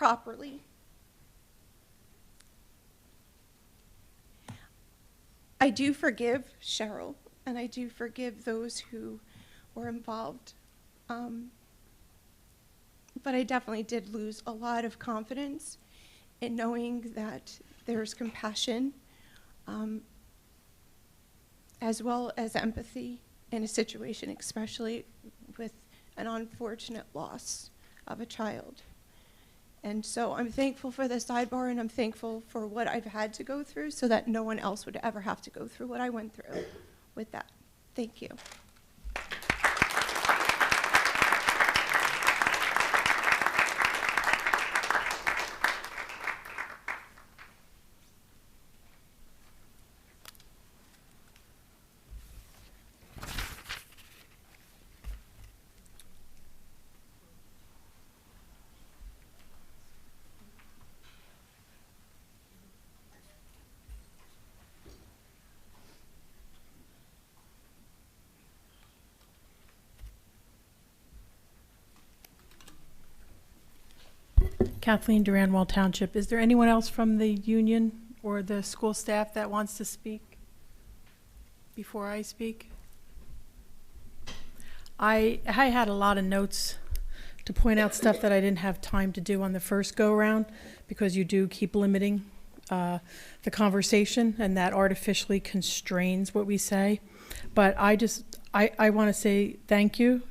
properly. I do forgive Cheryl, and I do forgive those who were involved. But I definitely did lose a lot of confidence in knowing that there's compassion, as well as empathy in a situation, especially with an unfortunate loss of a child. And so I'm thankful for the sidebar, and I'm thankful for what I've had to go through so that no one else would ever have to go through what I went through with that. Thank you. Kathleen Duranwell, Township. Is there anyone else from the union or the school staff that wants to speak before I speak? I had a lot of notes to point out stuff that I didn't have time to do on the first go-around, because you do keep limiting the conversation, and that artificially constrains what we say. But I want to say thank you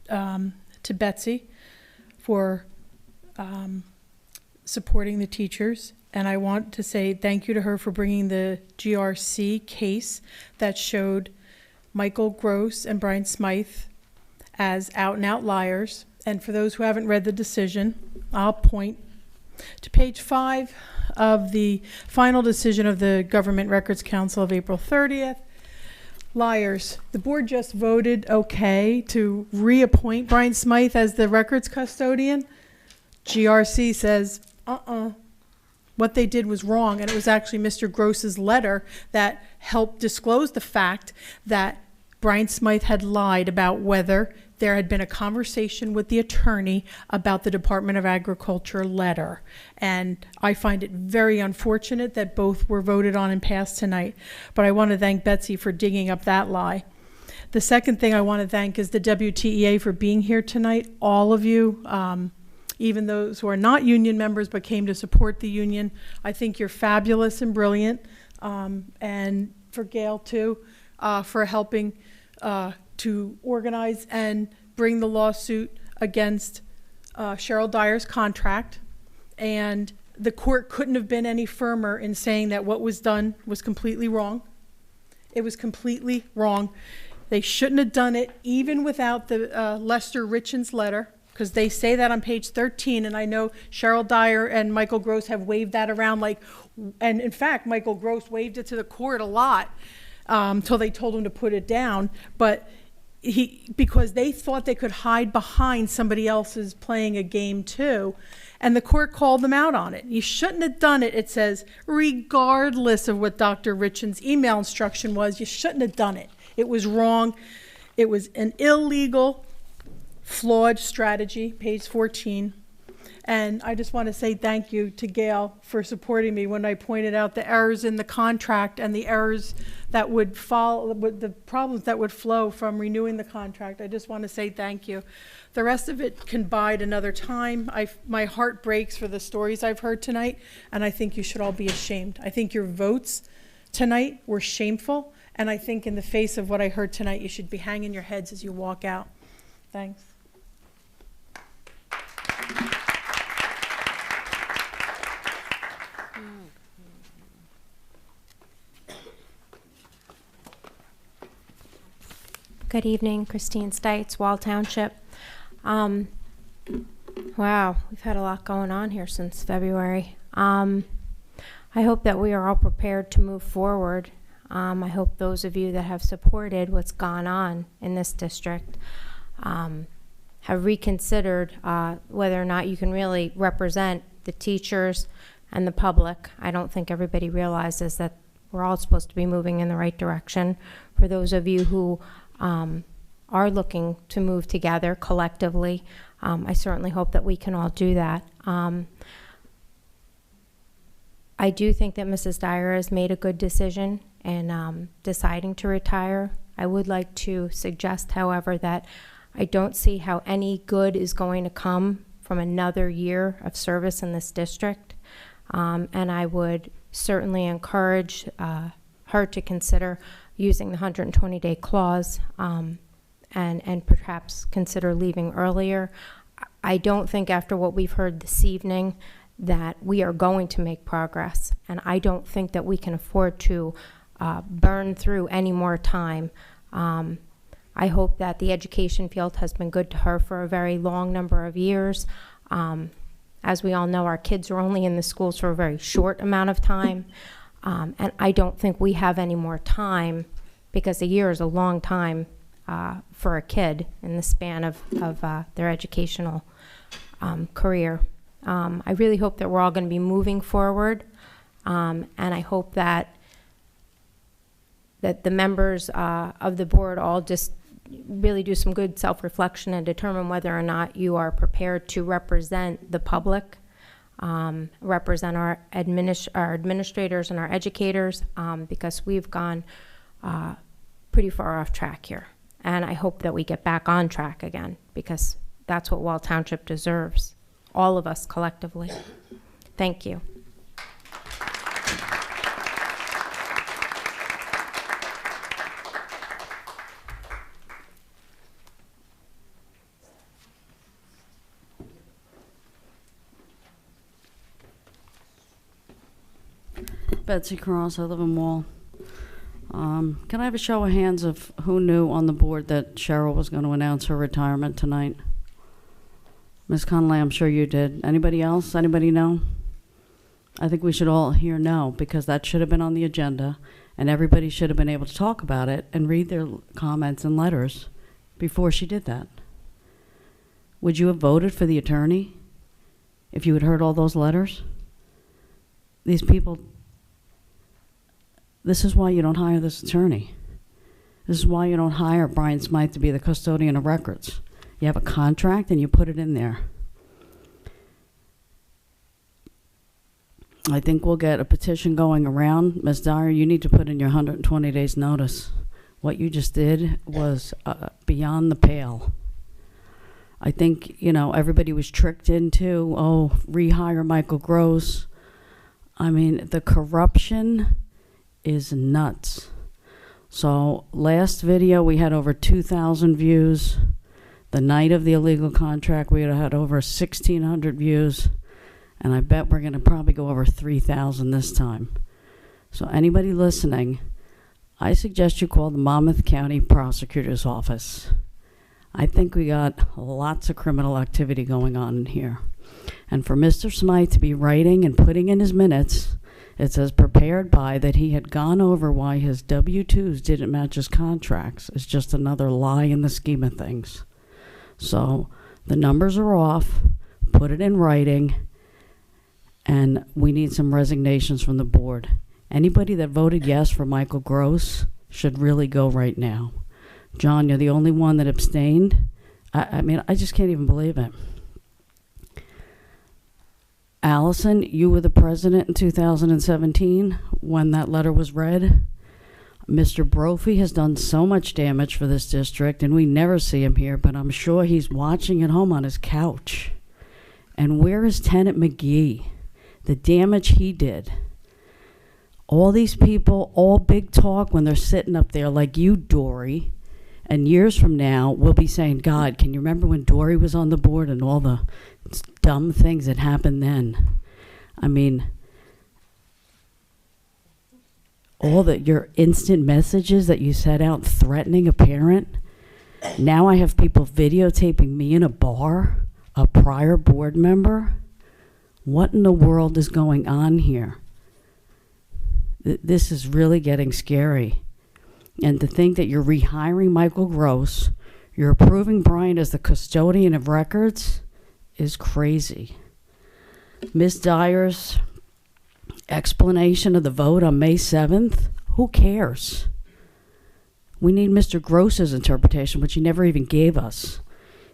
to Betsy for supporting the teachers, and I want to say thank you to her for bringing the GRC case that showed Michael Gross and Brian Smythe as out-and-out liars. And for those who haven't read the decision, I'll point to page 5 of the final decision of the Government Records Council of April 30th. Liars. The board just voted okay to reappoint Brian Smythe as the records custodian. GRC says, what they did was wrong, and it was actually Mr. Gross's letter that helped disclose the fact that Brian Smythe had lied about whether there had been a conversation with the attorney about the Department of Agriculture letter. And I find it very unfortunate that both were voted on and passed tonight. But I want to thank Betsy for digging up that lie. The second thing I want to thank is the WTEA for being here tonight. All of you, even those who are not union members but came to support the union. I think you're fabulous and brilliant. And for Gail too, for helping to organize and bring the lawsuit against Cheryl Dyer's contract. And the court couldn't have been any firmer in saying that what was done was completely wrong. It was completely wrong. They shouldn't have done it even without the Lester Richens letter, because they say that on page 13, and I know Cheryl Dyer and Michael Gross have waved that around and in fact, Michael Gross waved it to the court a lot till they told him to put it down, but because they thought they could hide behind somebody else's playing a game too, and the court called them out on it. You shouldn't have done it, it says, regardless of what Dr. Richens' email instruction was, you shouldn't have done it. It was wrong. It was an illegal, flawed strategy, page 14. And I just want to say thank you to Gail for supporting me when I pointed out the errors in the contract and the errors that would follow, the problems that would flow from renewing the contract. I just want to say thank you. The rest of it can bide another time. My heart breaks for the stories I've heard tonight, and I think you should all be ashamed. I think your votes tonight were shameful, and I think in the face of what I heard tonight, you should be hanging your heads as you walk out. Thanks. Good evening, Christine Stites, Wall Township. Wow, we've had a lot going on here since February. I hope that we are all prepared to move forward. I hope those of you that have supported what's gone on in this district have reconsidered whether or not you can really represent the teachers and the public. I don't think everybody realizes that we're all supposed to be moving in the right direction. For those of you who are looking to move together collectively, I certainly hope that we can all do that. I do think that Mrs. Dyer has made a good decision in deciding to retire. I would like to suggest, however, that I don't see how any good is going to come from another year of service in this district. And I would certainly encourage her to consider using the 120-day clause and perhaps consider leaving earlier. I don't think after what we've heard this evening that we are going to make progress, and I don't think that we can afford to burn through any more time. I hope that the education field has been good to her for a very long number of years. As we all know, our kids are only in the schools for a very short amount of time, and I don't think we have any more time, because a year is a long time for a kid in the span of their educational career. I really hope that we're all going to be moving forward, and I hope that the members of the board all just really do some good self-reflection and determine whether or not you are prepared to represent the public, represent our administrators and our educators, because we've gone pretty far off track here. And I hope that we get back on track again, because that's what Wall Township deserves, all of us collectively. Thank you. Betsy Cross, I live in Wall. Can I have a show of hands of who knew on the board that Cheryl was going to announce her retirement tonight? Ms. Conley, I'm sure you did. Anybody else? Anybody know? I think we should all here know, because that should have been on the agenda, and everybody should have been able to talk about it and read their comments and letters before she did that. Would you have voted for the attorney if you had heard all those letters? These people... This is why you don't hire this attorney. This is why you don't hire Brian Smythe to be the custodian of records. You have a contract and you put it in there. I think we'll get a petition going around. Ms. Dyer, you need to put in your 120 days notice. What you just did was beyond the pale. I think, you know, everybody was tricked into, rehire Michael Gross. I mean, the corruption is nuts. So last video we had over 2,000 views. The night of the illegal contract we had over 1,600 views, and I bet we're going to probably go over 3,000 this time. So anybody listening, I suggest you call the Monmouth County Prosecutor's Office. I think we got lots of criminal activity going on in here. And for Mr. Smythe to be writing and putting in his minutes, it says prepared by that he had gone over why his W-2s didn't match his contracts. It's just another lie in the scheme of things. So the numbers are off, put it in writing, and we need some resignations from the board. Anybody that voted yes for Michael Gross should really go right now. John, you're the only one that abstained. I mean, I just can't even believe it. Allison, you were the president in 2017 when that letter was read. Mr. Brophy has done so much damage for this district, and we never see him here, but I'm sure he's watching at home on his couch. And where is Tenant McGee? The damage he did. All these people, all big talk when they're sitting up there like you, Dory, and years from now, we'll be saying, God, can you remember when Dory was on the board and all the dumb things that happened then? I mean, all your instant messages that you set out threatening a parent. Now I have people videotaping me in a bar, a prior board member. What in the world is going on here? This is really getting scary. And to think that you're rehiring Michael Gross, you're approving Brian as the custodian of records, is crazy. Ms. Dyer's explanation of the vote on May 7th, who cares? We need Mr. Gross's interpretation, which he never even gave us.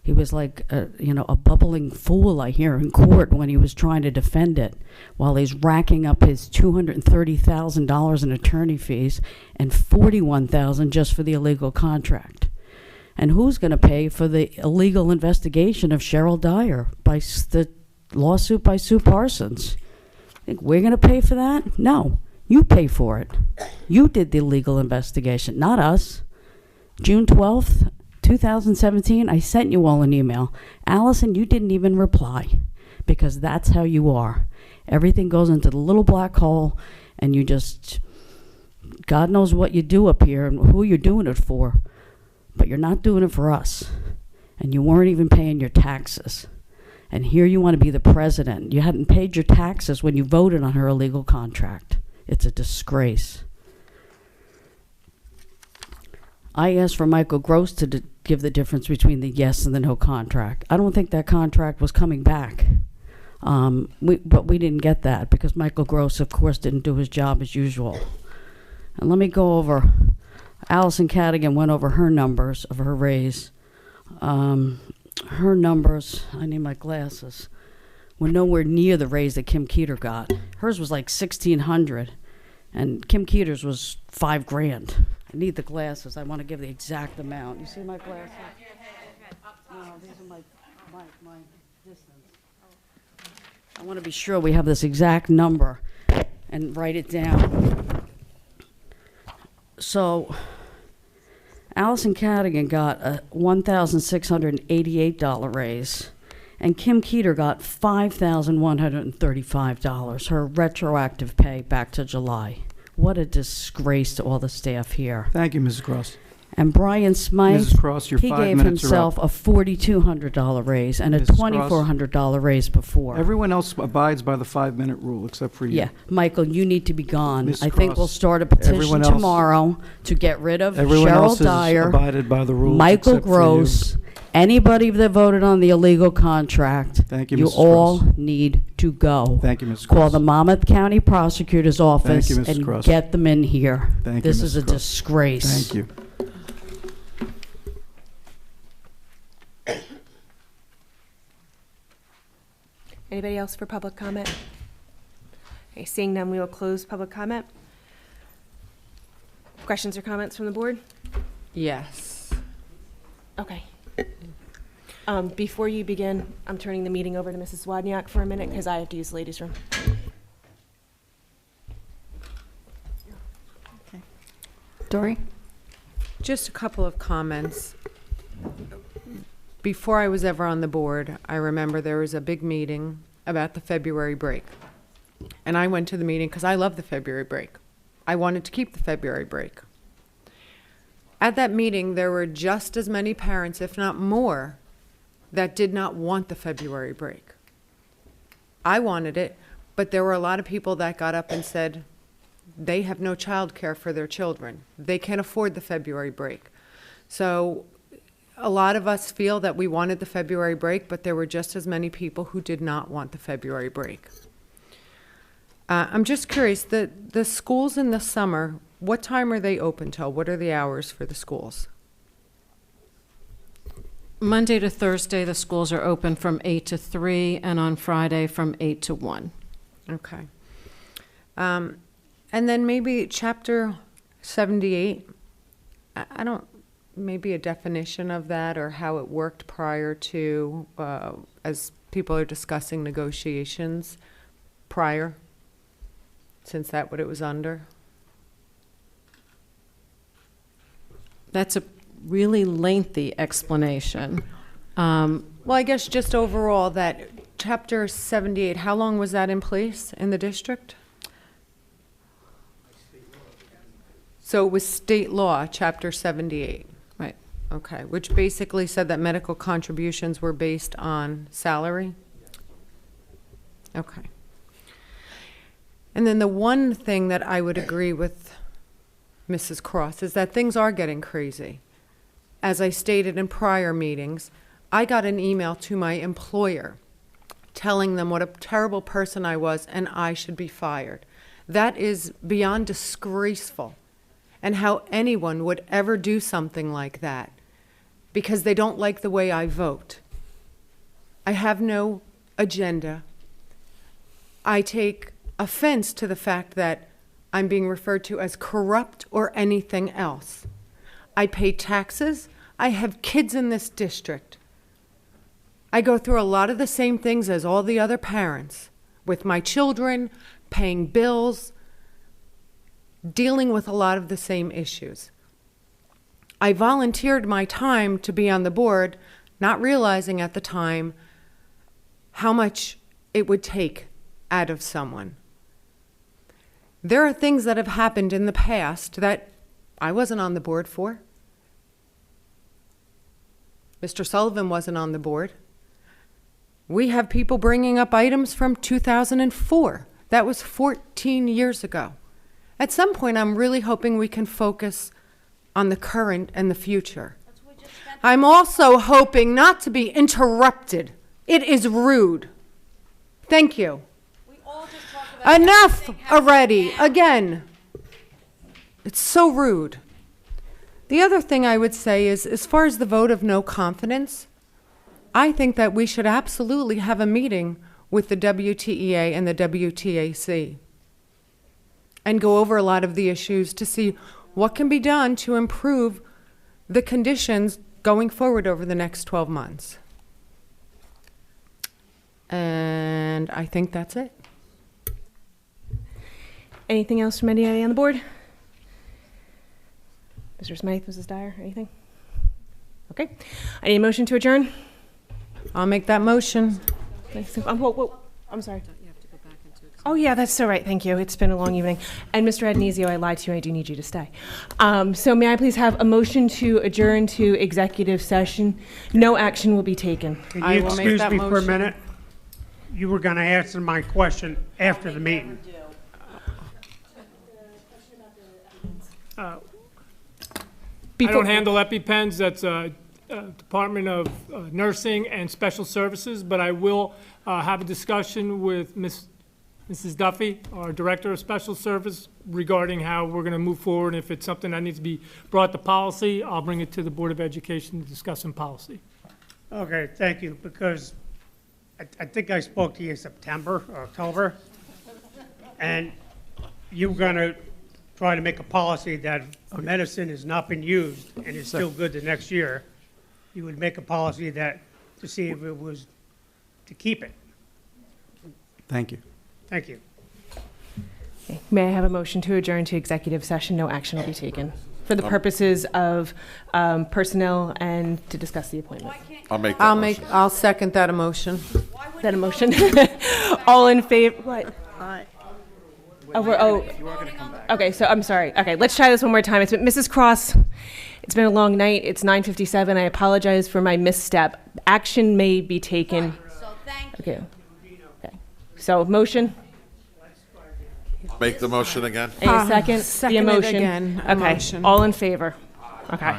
He was like, a bubbling fool, I hear, in court when he was trying to defend it, while he's racking up his $230,000 in attorney fees and $41,000 just for the illegal contract. And who's going to pay for the illegal investigation of Cheryl Dyer by the lawsuit by Sue Parsons? Think we're going to pay for that? No, you pay for it. You did the legal investigation, not us. June 12th, 2017, I sent you all an email. Allison, you didn't even reply, because that's how you are. Everything goes into the little black hole, and you just, God knows what you do up here and who you're doing it for, but you're not doing it for us. And you weren't even paying your taxes. And here you want to be the president. You hadn't paid your taxes when you voted on her illegal contract. It's a disgrace. I asked for Michael Gross to give the difference between the yes and the no contract. I don't think that contract was coming back. But we didn't get that because Michael Gross, of course, didn't do his job as usual. And let me go over, Allison Cadigan went over her numbers of her raise. Her numbers, I need my glasses, were nowhere near the raise that Kim Keeter got. Hers was like $1,600, and Kim Keeter's was $5,000. I need the glasses. I want to give the exact amount. You see my glasses? No, these are my distance. I want to be sure we have this exact number and write it down. So, Allison Cadigan got a $1,688 raise, and Kim Keeter got $5,135, her retroactive pay back to July. What a disgrace to all the staff here. Thank you, Mrs. Cross. And Brian Smythe, Mrs. Cross, your he 5 gave minutes himself are a $4,200 raise and a Mrs. Cross. $2,400 raise before. Everyone else abides by the 5-minute rule except for you. Yeah, Michael, you need to be gone. Ms. I think we'll Cross, start a petition everyone else- tomorrow to get rid of Everyone else Cheryl Dyer, has abided by the rules Michael except for you. Gross, anybody that voted on the illegal contract. Thank you, You Mrs. all Cross. need to go. Thank you, Mrs. Call Cross. the Monmouth County Prosecutor's Office you, Mrs. and Cross. get them in here. Thank you, This is Mrs. a Cross. disgrace. Thank you. Anybody else for public comment? Okay, seeing none, we will close public comment. Questions or comments from the board? Yes. Okay. Before you begin, I'm turning the meeting over to Mrs. Wadniak for a minute because I have to use the ladies' room. Dory? Just a couple of comments. Before I was ever on the board, I remember there was a big meeting about the February break. And I went to the meeting because I love the February break. I wanted to keep the February break. At that meeting, there were just as many parents, if not more, that did not want the February break. I wanted it, but there were a lot of people that got up and said they have no child care for their children. They can't afford the February break. So a lot of us feel that we wanted the February break, but there were just as many people who did not want the February break. I'm just curious, the schools in the summer, what time are they open till? What are the hours for the schools? Monday to Thursday, the schools are open from 8 to 3, and on Friday from 8 to 1. Okay. And then maybe Chapter 78, I don't, maybe a definition of that or how it worked prior to, as people are discussing negotiations prior, since that's what it was under. That's a really lengthy explanation. Well, I guess just overall that Chapter 78, how long was that in place in the district? So it was state law, Chapter 78. Right. Okay, which basically said that medical contributions were based on salary? Okay. And then the one thing that I would agree with Mrs. Cross is that things are getting crazy. As I stated in prior meetings, I got an email to my employer telling them what a terrible person I was and I should be fired. That is beyond disgraceful. And how anyone would ever do something like that. because they don't like the way I vote. I have no agenda. I take offense to the fact that I'm being referred to as corrupt or anything else. I pay taxes. I have kids in this district. I go through a lot of the same things as all the other parents, with my children, paying bills, dealing with a lot of the same issues. I volunteered my time to be on the board, not realizing at the time how much it would take out of someone. There are things that have happened in the past that I wasn't on the board for. Mr. Sullivan wasn't on the board. We have people bringing up items from 2004. That was 14 years ago. At some point, I'm really hoping we can focus on the current and the future. I'm also hoping not to be interrupted. It is rude. Thank you. Enough already. Again, it's so rude. The other thing I would say is, as far as the vote of no confidence, I think that we should absolutely have a meeting with the WTEA and the WTAC and go over a lot of the issues to see what can be done to improve the conditions going forward over the next 12 months. And I think that's it. Anything else from anybody on the board? Mr. Smythe, Mrs. Dyer, anything? Okay. I need a motion to adjourn. I'll make that motion. I'm sorry. Oh, yeah, that's so right. Thank you. It's been a long evening. And Mr. Adenizio, I lied to you. I do need you to stay. So may I please have a motion to adjourn to executive session? No action will be taken. Can I you will make excuse that me for a motion. minute? You were going to answer my question after the meeting. I don't handle EpiPens. That's Department of Nursing and Special Services, but I will have a discussion with Mrs. Duffy, our Director of Special Service, regarding how we're going to move forward. If it's something that needs to be brought to policy, I'll bring it to the Board of Education to discuss in policy. Okay, thank you, because I think I spoke to you in September or October, and you were going to try to make a policy that if medicine has not been used and is still good the next year, you would make a policy that to see if it was to keep it. Thank you. Thank you. Okay. May I have a motion to adjourn to executive session? No action will be taken for the purposes of personnel and to discuss the appointment. I'll make that motion. I'll second that emotion. Is that a motion? All in favor? What? Okay, so I'm sorry. Okay, let's try this one more time. It's been, Mrs. Cross, it's been a long night. It's 9:57. I apologize for my misstep. Action may be taken. So thank Okay. Okay. So motion? Make the motion again. A second? Second The it emotion? again, Okay. emotion. All in favor? Okay.